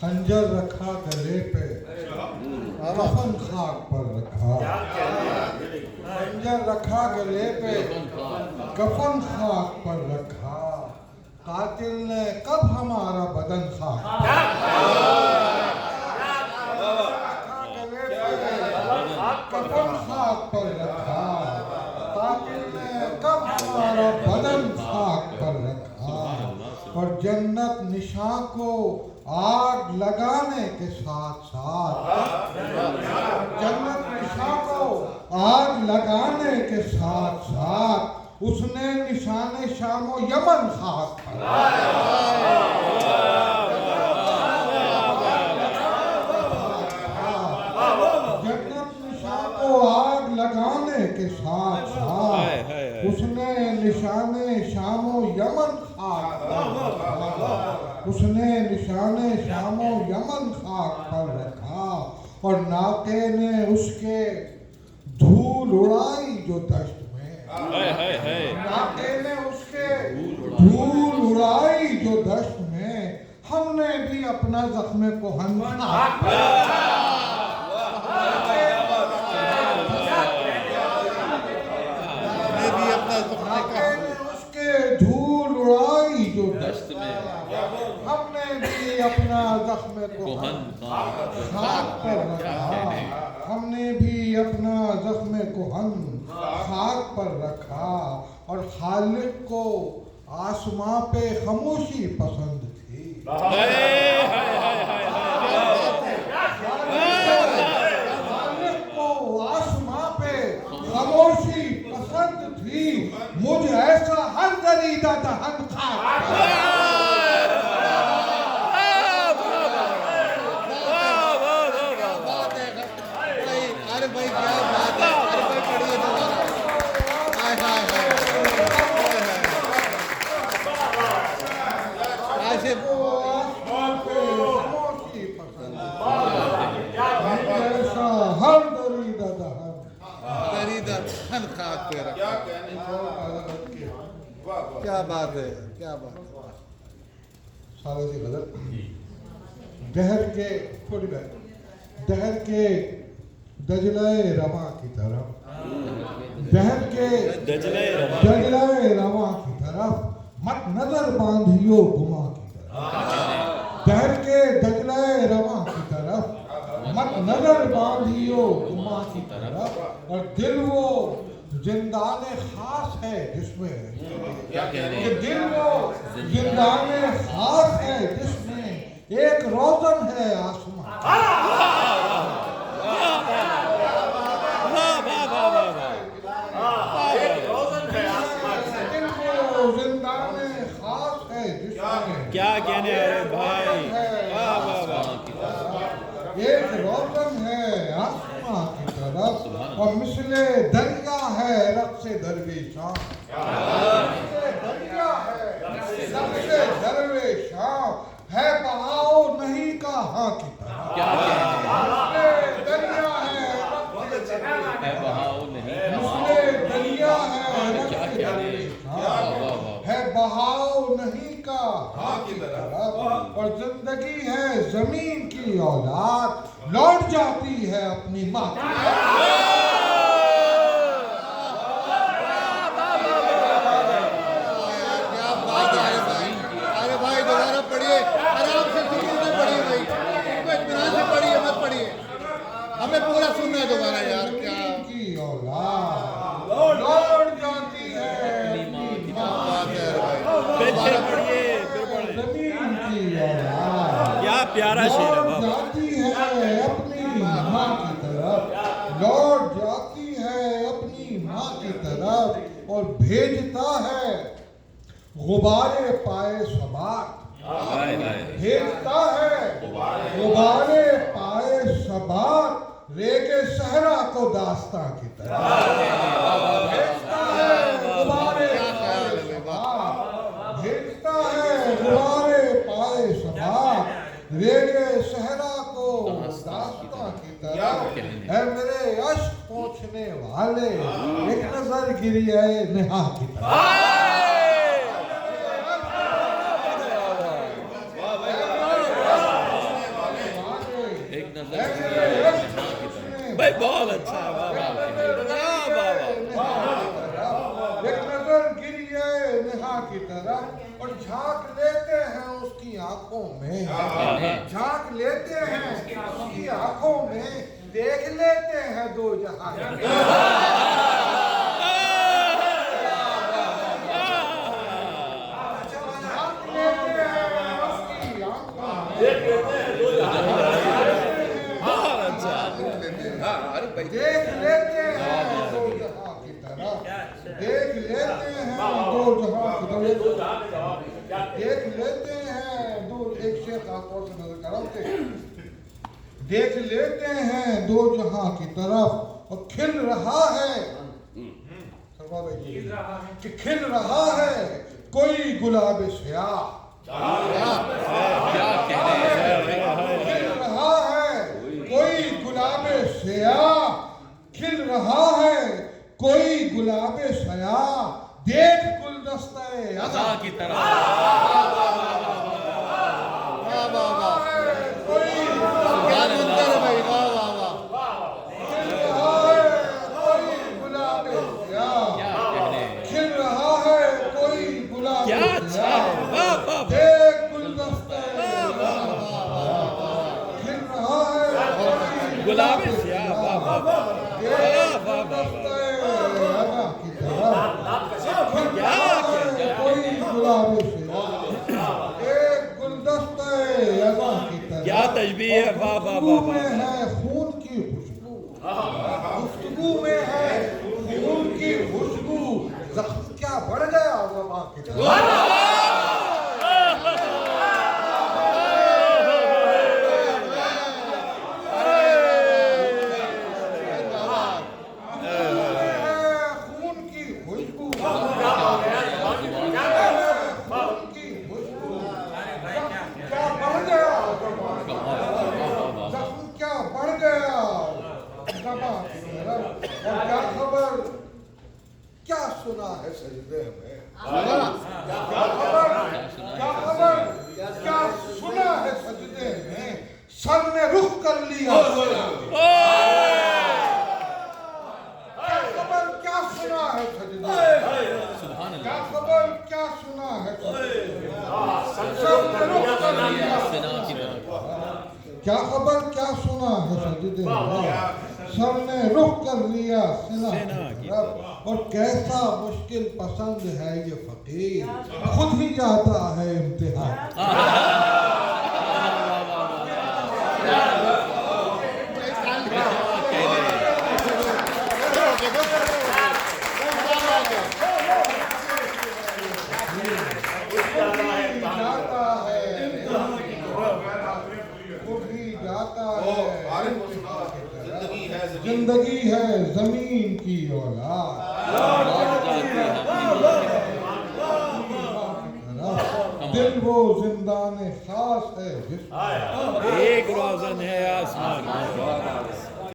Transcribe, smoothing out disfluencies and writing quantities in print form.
खंजर रखा गले पे, कफन खाक पर रखा। खंजर रखा गले पे, कफन खाक पर रखा। कातिल ने कब हमारा बदन खाक कफन खाक पर रखा। कातिल ने कब हमारा बदन खाक पर रखा। और जन्नत निशा को आग लगाने के साथ साथ, जन्नत निशा को आग लगाने के साथ साथ उसने निशाने शामो यमन खाक जन्नत निशा को आग लगाने के साथ साथ उसने निशाने शामो यमन खाक उसने निशाने शामो यमन खाक पर रखा। और नाके ने उसके धूल उड़ाई जो दश्त में, नाके ने उसके धूल उड़ाई जो दश्त में। हमने भी अपना जख्म को उसके धूल उड़ाई जो दश्त में। हमने भी अपना जख्म को खाक पर रखा। हमने भी अपना जख्म को खाक पर रखा। और खालिक को आसमां पे खामोशी पसंद थी। खालिक को आसमां पे खामोशी पसंद थी। मुझ ऐसा हर दरीदा दहन खाक क्या बात है, क्या बात है। सारे से गजल दहर के थोड़ी बात, दहर के दजलाए रमा की तरफ, दहर के दजलाए रमा की तरफ मत नजर बांधियो गुमा की तरफ। दहर के दजलाए रमा की तरफ मत नजर बांधियो गुमा की तरफ। और दिल वो जिंदाने खास है जिसमें, कि दिल वो जिंदाने खास है जिसमें एक रोशन है आसमां। दिल वो जिंदाने खास है जिसमें क्या कहने अरे भाई, एक रोशन है आसमां की तरफ। और मिसले दरिया है रक्स दरवेशां, दरिया है रक्स दरवेशां। है बहाओ नहीं का हाँ की तरफ। मिसले दरिया है बहाओ नहीं, मिसले दरिया है रक्स दरवेशां। है बहाओ नहीं का हाँ की तरफ। और जिंदगी है जमीन की औलाद लौट जाती है अपनी माँ की। अरे भाई दोबारा पढ़िए, आराम से सुकून से पढ़िए भाई, इत्मीनान से पढ़िए, मत पढ़िए, हमें पूरा सुनना है दोबारा यार। क्या की औलाद लौट जाती है अपनी माँ फिर पढ़िए, जमीन की औलाद क्या प्यारा शेर है। लौट जाती है अपनी माँ की तरफ, लौट जाती है अपनी माँ की तरफ। और भेजता है गुबारे पाए सबात, भेजता है गुबारे पाए सबात। रेगे सहरा को दास्तां की तरह भेजता है गुबारे पाए सबात, भेजता है गुबारे पाए सबात। रेगे सहरा को दास्तां की तरह। है मेरे अश्क पोंछने वाले एक नजर गिरी है नेहा की तरह। नजर ऐसे गिरी है यीशु नेहा की तरफ। ने भाई बहुत अच्छा है, वाह वाह एक नजर गिरी है नेहा की तरफ और झांक लेते हैं उसकी आंखों में, झांक लेते हैं उसकी आंखों में, देख लेते हैं दो जहां। झांक लेते हैं उसकी आंखों में, बहुत अच्छा। देख लेते हैं दो जहां की तरफ, देख लेते हैं दो जहां की तरफ, देख लेते हैं दो, एक शेख आप और से नजर कराते, देख लेते हैं दो जहां की तरफ और खिल रहा है, कि खिल रहा है कोई गुलाब स्याह, क्या कह रहे हैं। खिल रहा है कोई गुलाब स्याह, खिल रहा है कोई गुलाब स्याह, देख गुलदस्ते अज़ा की तरह। वाह वाह वाह, कोई क्या मंजर है भाई, वाह वाह वाह। खिल रहा है कोई गुलाब स्याह, क्या कहने, खिल रहा है कोई गुलाब क्या अच्छा स्याह, है, वाह वाह वाह। देख गुलदस्ते खिल रहा है कोई गुलाब स्याह, वाह वाह वाह। देख वाह वाह वाह। गुलदस्ते अज़ा की तरफ, खिल क्या रहा क्या है क्या कोई गुलाब स्याह, एक गुलदस्ते अज़ा की तरफ, क्या तशबीह है, वाह वाह गुफ्तगू वाह में वाह। है खून की खुशबू, गुफ्तगू में है खून की खुशबू, जख्म क्या बढ़ गया ज़बां की तरफ। खून की खुशबू, खून की खुशबू, क्या बढ़ गया ज़बां की तरफ, जख्म क्या बढ़ गया ज़बां की तरफ, और क्या खबर क्या सुना है सजदे में, क्या खबर क्या सुना है सजदे में, सर ने रुख कर लिया, क्या खबर क्या सुना है सजदे में, क्या खबर क्या सुना है सजदे में, सर ने रुख कर लिया, सेना की तरफ। क्या खबर क्या सुना है सजदे में, सर ने रुख कर लिया सिना की तरफ, और कैसा मुश्किल पसंद है ये फकीर, खुद ही जाता है इम्तिहान। जाता है खुद ही जाता है, जिंदगी है जमीन की औलाद, दिल वो जिंदान खास है जिसमें एक रोज़न है आसमान।